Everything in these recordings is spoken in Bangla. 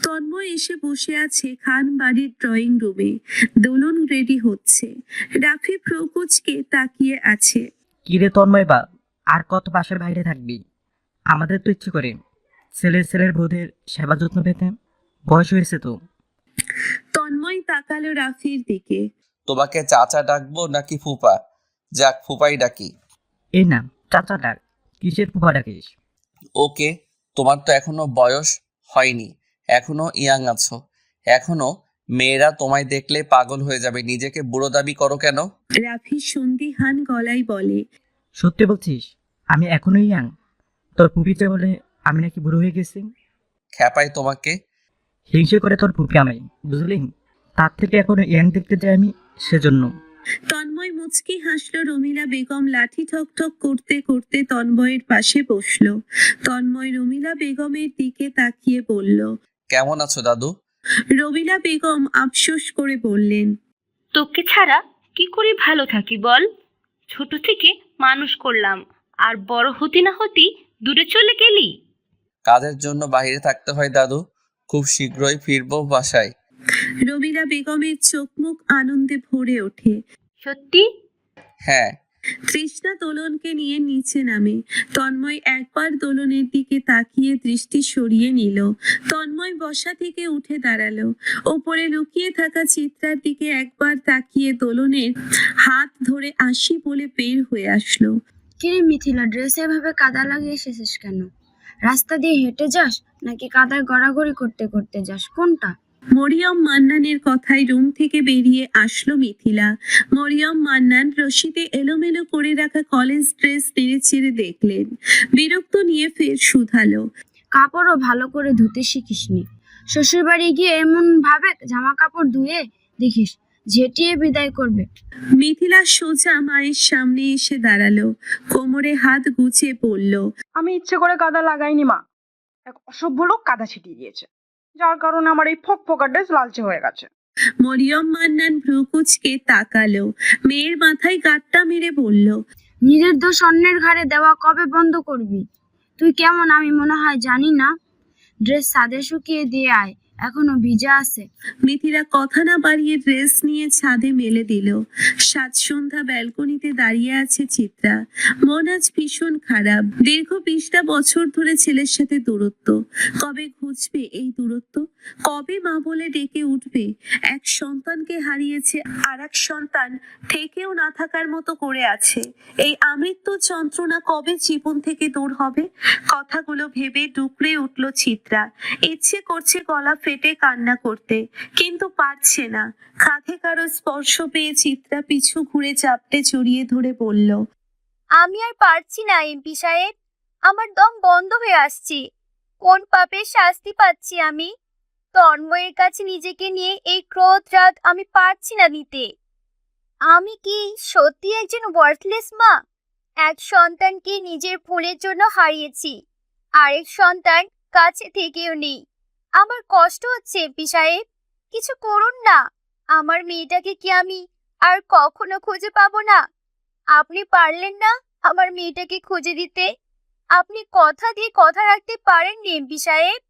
তন্ময় এসে বসে আছে খান বাড়ির ড্রয়িং রুমে। দোলন রেডি হচ্ছে। রাফি প্রকুচকে তাকিয়ে আছে। কিরে তন্ময় বা, আর কত বাসার বাইরে থাকবি? আমাদের তো ইচ্ছে করে ছেলের বউদের সেবা যত্ন পেতে। বয়স হয়েছে তো। তন্ময় তাকালো রাফির দিকে। তোমাকে চাচা ডাকবো নাকি ফুপা? যাক, ফুপাই ডাকি। এই না, চাচা ডাক। কিসের ফুফা ডাকিস? ওকে, তোমার তো এখনো বয়স হয়নি, এখনো ইয়াং আছো। এখনো মেয়েরা তোমায় দেখলে পাগল হয়ে যাবে, নিজেকে বুড়ো দাবি করো কেন? রাফি সন্দিহান গলায় বলে। সত্যি বলছিস? আমি এখনো ইয়াং? তোর ফুপিতে বলে আমি নাকি বুড়ো হয়ে গেছি? খ্যাপাই তোমাকে। হিংসে করে তোর ফুপি আমায়, বুঝলি? তার থেকে এখনো ইয়াং দেখতে চাই আমি, সেজন্য। তন্ময় মুচকি হাসলো। রমিলা বেগম লাঠি ঠক ঠক করতে করতে তন্ময়ের পাশে বসলো। তন্ময় রমিলা বেগমের দিকে তাকিয়ে বলল। কেমন আছো দাদু? রমিলা বেগম আফসোস করে বললেন। তোকে ছাড়া কি করে ভালো থাকি বল? ছোট থেকে মানুষ করলাম, আর বড় হতে না হতেই দূরে চলে গেলি। কাজের জন্য বাইরে থাকতে হয় দাদু, খুব শীঘ্রই ফিরবো বাসায়। রমিলা বেগমের চোখ মুখ আনন্দে ভরে ওঠে। সত্যি? হ্যাঁ। তৃষ্ণা দোলনকে নিয়ে নিচে নামে। তন্ময় একবার দোলনের দিকে তাকিয়ে দৃষ্টি সরিয়ে নিল। তন্ময় বসা থেকে উঠে দাঁড়ালো। ওপরে লুকিয়ে থাকা চিত্রার দিকে একবার তাকিয়ে দোলনের হাত ধরে আসি বলে বের হয়ে আসলো। কিরে মিথিলা, ড্রেসে এভাবে কাদা লাগিয়ে এসেছিস কেন? রাস্তা দিয়ে হেঁটে যাস নাকি কাদায় গড়াগড়ি করতে করতে যাস, কোনটা? মরিয়ম মান্নানের কথায় রুম থেকে বেরিয়ে আসলো মিথিলা। মরিয়ম মান্নান রশিদে এলোমেলো করে রাখা কলেজ ড্রেস নেড়ে চেড়ে দেখলেন। বিরক্ত নিয়ে ফের শুধালো। কাপড়ও ভালো করে ধুতে শিখিসনি। শ্বশুর বাড়ি গিয়ে এমন ভাবে জামা কাপড় ধুয়ে দেখিস ঝেঁটিয়ে বিদায় করবে। মিথিলা সোজা মায়ের সামনে এসে দাঁড়ালো। কোমরে হাত গুছিয়ে পড়ল। আমি ইচ্ছে করে কাদা লাগাইনি মা, এক অসভ্য লোক কাদা ছিটিয়ে দিয়েছে, যার কারণে আমার এই ফোকা ড্রেস লালচে হয়ে গেছে। মরিয়ম মান্নান ভ্রুকুচকে তাকালো। মেয়ের মাথায় গাঁটটা মেরে বলল। নিজের দোষ অন্যের ঘাড়ে দেওয়া কবে বন্ধ করবি? তুই কেমন আমি মনে হয় জানি না। ড্রেস ছাদে শুকিয়ে দিয়ে আয়, এখনো ভিজা আছে। মিথিলা কথা না বাড়িয়ে ড্রেস নিয়ে ছাদে মেলে দিল। সাত সন্ধ্যা ব্যালকনিতে দাঁড়িয়ে আছে চিত্রা। মন আজ ভীষণ খারাপ। দীর্ঘ 20টা বছর ধরে ছেলের সাথে দূরত্ব। কবে ঘুচবে এই দূরত্ব? কবে মা বলে ডেকে উঠবে? এক সন্তানকে হারিয়েছে, আর এক সন্তান থেকেও না থাকার মতো করে আছে। এই আমৃত্যু যন্ত্রণা কবে জীবন থেকে দূর হবে? কথাগুলো ভেবে ডুকরে উঠল চিত্রা। ইচ্ছে করছে গলা ফেটে কান্না করতে, কিন্তু পারছে না। কাঁধে কারো স্পর্শ পেয়ে চিত্রা পিছু ঘুরে চাপটে জড়িয়ে ধরে বলল। আমি আর পারছি না এমপি সাহেব, আমার দম বন্ধ হয়ে আসছে। কোন পাপের শাস্তি পাচ্ছি আমি? তন্ময়ের কাছে নিজেকে নিয়ে এই ক্রোধ রাগ আমি পারছি না নিতে। আমি কি সত্যি একজন ওয়ার্থলেস মা? এক সন্তানকে নিজের ভুলের জন্য হারিয়েছি, আরেক সন্তান কাছে থেকেও নেই। আমার কষ্ট হচ্ছে এমপি সাহেব, কিছু করুন না। আমার মেয়েটাকে কি আমি আর কখনো খুঁজে পাবো না? আপনি পারলেন না আমার মেয়েটাকে খুঁজে দিতে? আপনি কথা দিয়ে কথা রাখতে পারেননি এমপি সাহেব।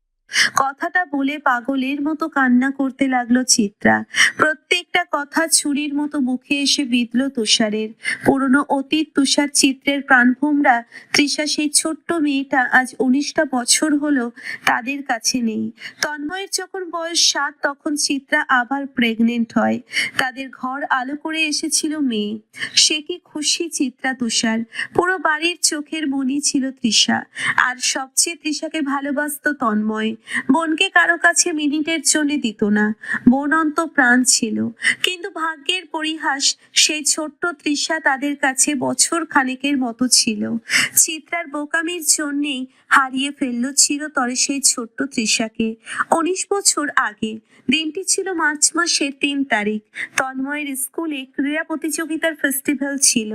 কথাটা বলে পাগলের মতো কান্না করতে লাগলো চিত্রা। প্রত্যেকটা কথা ছুরির মতো মুখে এসে বিঁধল তুষারের। পুরনো অতীত তুষার চিত্রের প্রাণভোমরা তৃষা, সেই ছোট্ট মেয়েটা আজ 19টা বছর হলো তাদের কাছে নেই। তন্ময়ের যখন বয়স 7 তখন চিত্রা আবার প্রেগনেন্ট হয়। তাদের ঘর আলো করে এসেছিল মেয়ে। সে কি খুশি চিত্রা তুষার। পুরো বাড়ির চোখের মনি ছিল তৃষা, আর সবচেয়ে তৃষাকে ভালোবাসতো তন্ময়। বোনকে কারো কাছে মিনিটের জন্য দিত না। বোন অন্ত প্রাণ ছিল, কিন্তু ভাগ্যের পরিহাস, সেই ছোট্ট তৃষা তাদের কাছে বছর খানেকের মতো ছিল। চিত্রার বোকামির জন্যেই হারিয়ে ফেললো চিরতরে সেই ছোট্ট তৃষাকে। 19 বছর আগে দিনটি ছিল মার্চ মাসের 3 তারিখ। তন্ময়ের স্কুলে ক্রীড়া প্রতিযোগিতার ফেস্টিভ্যাল ছিল।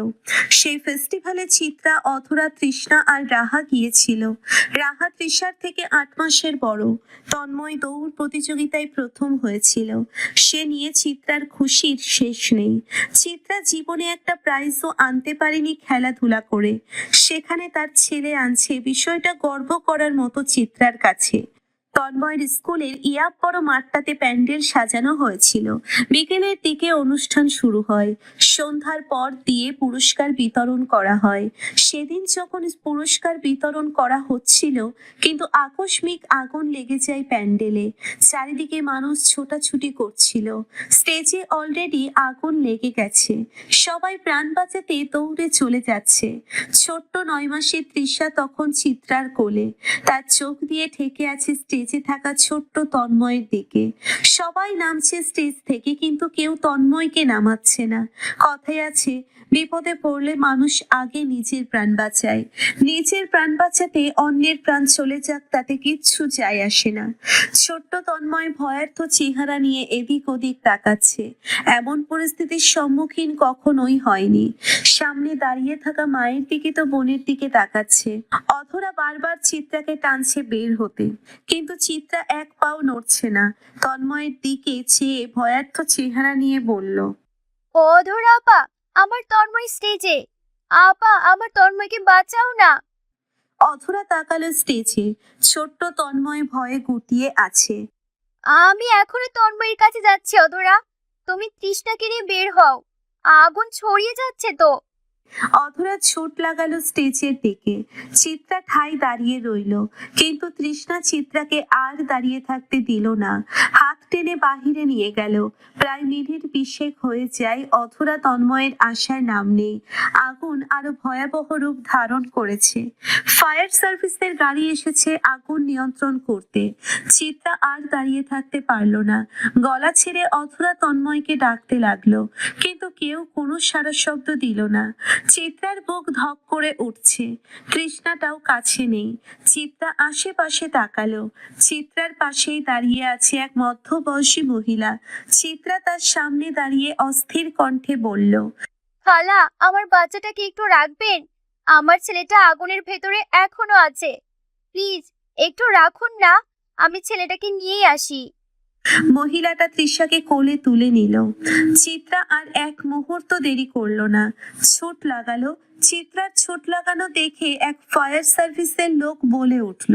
সেই ফেস্টিভ্যালে চিত্রা, অধরা, তৃষ্ণা আর রাহা গিয়েছিল। রাহা তৃষার থেকে 8 মাসের বড়। তন্ময় দৌড় প্রতিযোগিতায় প্রথম হয়েছিল। সে নিয়ে চিত্রার খুশির শেষ নেই। চিত্রা জীবনে একটা প্রাইজও আনতে পারেনি খেলাধুলা করে, সেখানে তার ছেলে আনছে, বিষয়টা গর্ব করার মতো চিত্রার কাছে। তন্ময়ের স্কুলের ইয়াব বড় মাঠটাতে প্যান্ডেল সাজানো হয়েছিল। বিকেলের দিকে অনুষ্ঠান শুরু হয়। সন্ধ্যার পর দিয়ে পুরস্কার বিতরণ করা হয়। সেদিন যখন পুরস্কার বিতরণ করা হচ্ছিল, কিন্তু আকস্মিক আগুন লেগে যায় প্যান্ডেলে। চারিদিকে মানুষ ছোটাছুটি করছিল। স্টেজে অলরেডি আগুন লেগে গেছে। সবাই প্রাণ বাঁচাতে দৌড়ে চলে যাচ্ছে। ছোট্ট 9 মাসের তৃষা তখন চিত্রার কোলে। তার চোখ দিয়ে ঠেকে আছে স্টেজে থাকা ছোট্ট তন্ময়ের দিকে। সবাই নামছে স্টেজ থেকে, কিন্তু কেউ তন্ময়কে নামাচ্ছে না। কথায় আছে, বিপদে পড়লে মানুষ আগে নিজের প্রাণ বাঁচায়। নিজের প্রাণ বাঁচাতে অন্যের প্রাণ চলে যাক, তাতে কিচ্ছু যায় আসে না। ছোট্ট তন্ময় ভয়ার্থ চেহারা নিয়ে এদিক ওদিক তাকাচ্ছে। এমন পরিস্থিতির সম্মুখীন কখনোই হয়নি। সামনে দাঁড়িয়ে থাকা মায়ের দিকে তো বোনের দিকে তাকাচ্ছে। অধরা বারবার চিত্রাকে টানছে বের হতে, কিন্তু চিত্রা এক পাও নড়ছে না। তন্ময়ের দিকে চেয়ে ভয়ার্থ চেহারা নিয়ে বলল, অধরা আপা, আমার তন্ময় স্টেজে। আপা, আমার তন্ময়কে বাঁচাও না। অধরা তাকালো স্টেজে। ছোট্ট তন্ময় ভয়ে গুটিয়ে আছে। আমি এখনই তন্ময়ের কাছে যাচ্ছি। অধরা, তুমি তৃষ্ণাকে নিয়ে বের হও, আগুন ছড়িয়ে যাচ্ছে তো। অধরা ছুট লাগালো স্টেজের দিকে। চিত্রা ঠাই দাঁড়িয়ে রইল, কিন্তু তৃষ্ণা চিত্রাকে আর দাঁড়িয়ে থাকতে দিল না। হাত টেনে বাহিরে নিয়ে গেল। প্রায় মিনিট 20 হয়ে যায়। অধরা তন্ময়ের আসার নাম নেই। আগুন আরো ভয়াবহ রূপ ধারণ করেছে। ফায়ার সার্ভিসের গাড়ি এসেছে আগুন নিয়ন্ত্রণ করতে। চিত্রা আর দাঁড়িয়ে থাকতে পারল না। গলা ছেড়ে অধরা তন্ময়কে ডাকতে লাগলো, কিন্তু কেউ কোনো সাড়া শব্দ দিল না। চিত্রার বুক ধক করে উঠছে। তৃষ্ণাটাও কাছে নেই। চিত্রা আশেপাশে তাকালো। চিত্রার পাশেই দাঁড়িয়ে আছে এক মধ্যবয়সী মহিলা। চিত্রা তার সামনে দাঁড়িয়ে অস্থির কণ্ঠে বলল, খালা, আমার বাচ্চাটাকে একটু রাখবেন? আমার ছেলেটা আগুনের ভেতরে এখনো আছে। প্লিজ একটু রাখুন না, আমি ছেলেটাকে নিয়েই আসি। মহিলাটা তৃষাকে কোলে তুলে নিল। চিত্রা আর এক মুহূর্ত দেরি করলো না, ছুট লাগালো। চিত্রার ছুট লাগানো দেখে এক ফায়ার সার্ভিসের লোক বলে উঠল,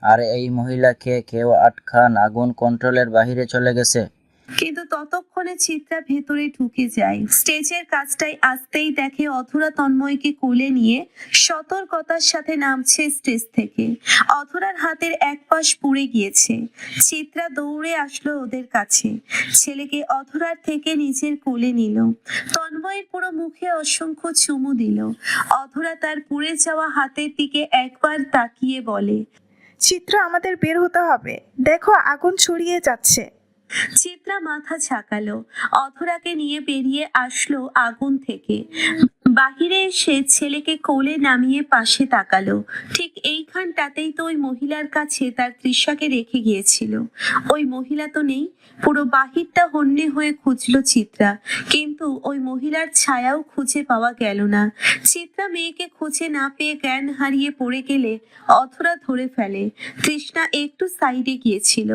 আর এই মহিলাকে কেউ আটকান, আগুন কন্ট্রোলের বাইরে চলে গেছে। কিন্তু ততক্ষণে চিত্রা ভেতরে ঢুকে যায়। স্টেজের কাজটাই আসতেই দেখে অধরা তন্ময়কে কোলে নিয়ে সতর্কতার সাথে নামছে স্টেজ থেকে। অধরার হাতের এক পাশ পুড়ে গিয়েছে। চিত্রা দৌড়ে আসলো ওদের কাছে। ছেলেকে অধরার থেকে নিজের কোলে নিল। তন্ময়ের পুরো মুখে অসংখ্য চুমু দিল। অধরা তার পুড়ে যাওয়া হাতের দিকে একবার তাকিয়ে বলে, চিত্রা, আমাদের বের হতে হবে, দেখো আগুন ছড়িয়ে যাচ্ছে। চিত্রা মাথা ঝাঁকালো। অধরাকে নিয়ে বেরিয়ে আসলো আগুন থেকে। বাহিরে এসে ছেলেকে কোলে নামিয়ে পাশে তাকালো। ঠিক এইখানটাতেই তো ওই মহিলার কাছে তার তৃষাকে রেখে গিয়েছিল। ওই মহিলা তো নেই। পুরো বাহিরটা হন্যে হয়ে খুঁজলো চিত্রা, কিন্তু ওই মহিলার ছায়াও খুঁজে পাওয়া গেল না। চিত্রা মেয়েকে খুঁজে না পেয়ে জ্ঞান হারিয়ে পড়ে গেলে অধরা ধরে ফেলে। তৃষ্ণা একটু সাইডে গিয়েছিল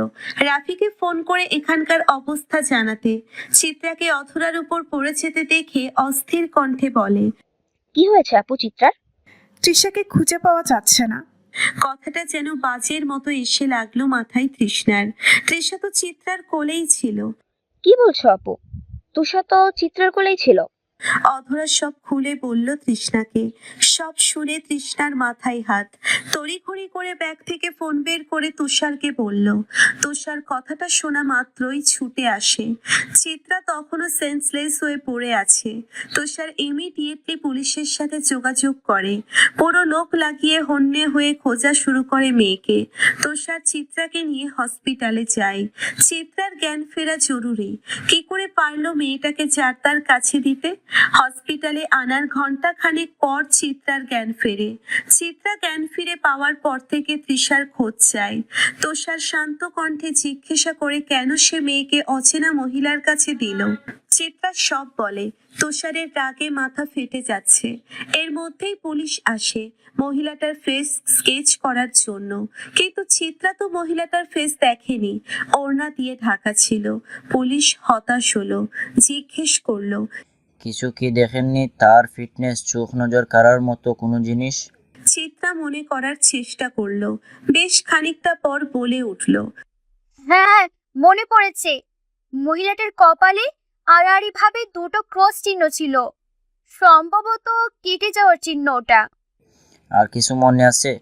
রাফিকে ফোন করে এখানকার অবস্থা জানাতে। চিত্রাকে অধরার উপর পড়ে যেতে দেখে অস্থির কণ্ঠে বলে, কি হয়েছে আপু চিত্রার? তৃষাকে খুঁজে পাওয়া যাচ্ছে না। কথাটা যেন বাজের মতো এসে লাগলো মাথায় তৃষ্ণার। তৃষা তো চিত্রার কোলেই ছিল। কি বলছো আপু? তুষা তো চিত্রার কোলেই ছিল। অধরা সব খুলে বলল তৃষ্ণাকে। সব শুনে তৃষ্ণার মাথায় হাত। তড়িঘড়ি করে ব্যাগ থেকে ফোন বের করে তুষারকে বলল। তুষার কথাটা শোনা মাত্রই ছুটে আসে। চিত্রা তখনও সেন্সলেস হয়ে পড়ে আছে। তুষার ইমিডিয়েটলি পুলিশের সাথে যোগাযোগ করে। পুরো লোক লাগিয়ে হন্যে হয়ে খোঁজা শুরু করে মেয়েকে। তুষার চিত্রাকে নিয়ে হসপিটালে যায়। চিত্রার জ্ঞান ফেরা জরুরি। কি করে পারলো মেয়েটাকে যার তার কাছে দিতে? হসপিটালে আনার ঘন্টা খানেক পর চিত্রার জ্ঞান ফেরে। চিত্রা জ্ঞান ফিরে পাওয়ার পর থেকে তৃষার খোঁজ চায়। তুষার শান্ত কণ্ঠে জিজ্ঞাসা করে কেন সে মেয়েকে অচেনা মহিলার কাছে দিল। চিত্রা সব বলে। তুষারের রাগে মাথা ফেটে যাচ্ছে। এর মধ্যেই পুলিশ আসে মহিলাটার ফেস স্কেচ করার জন্য, কিন্তু চিত্রা তো মহিলাটার ফেস দেখেনি, ওড়না দিয়ে ঢাকা ছিল। পুলিশ হতাশ হলো, জিজ্ঞেস করলো, কিছু কি দেখেননি? তার ফিটনেস, চোখ, নজর কাড়ার মতো কোনো জিনিস? চিত্রা মনে করার চেষ্টা করলো, বেশ খানিকটা পর বলে উঠল, হ্যাঁ, মনে পড়েছে। মহিলাটার কপালে আড়াআড়ি ভাবে দুটো ক্রস চিহ্ন ছিল, সম্ভবত কেটে যাওয়ার চিহ্ন ওটা। আর কিছু মনে আছে?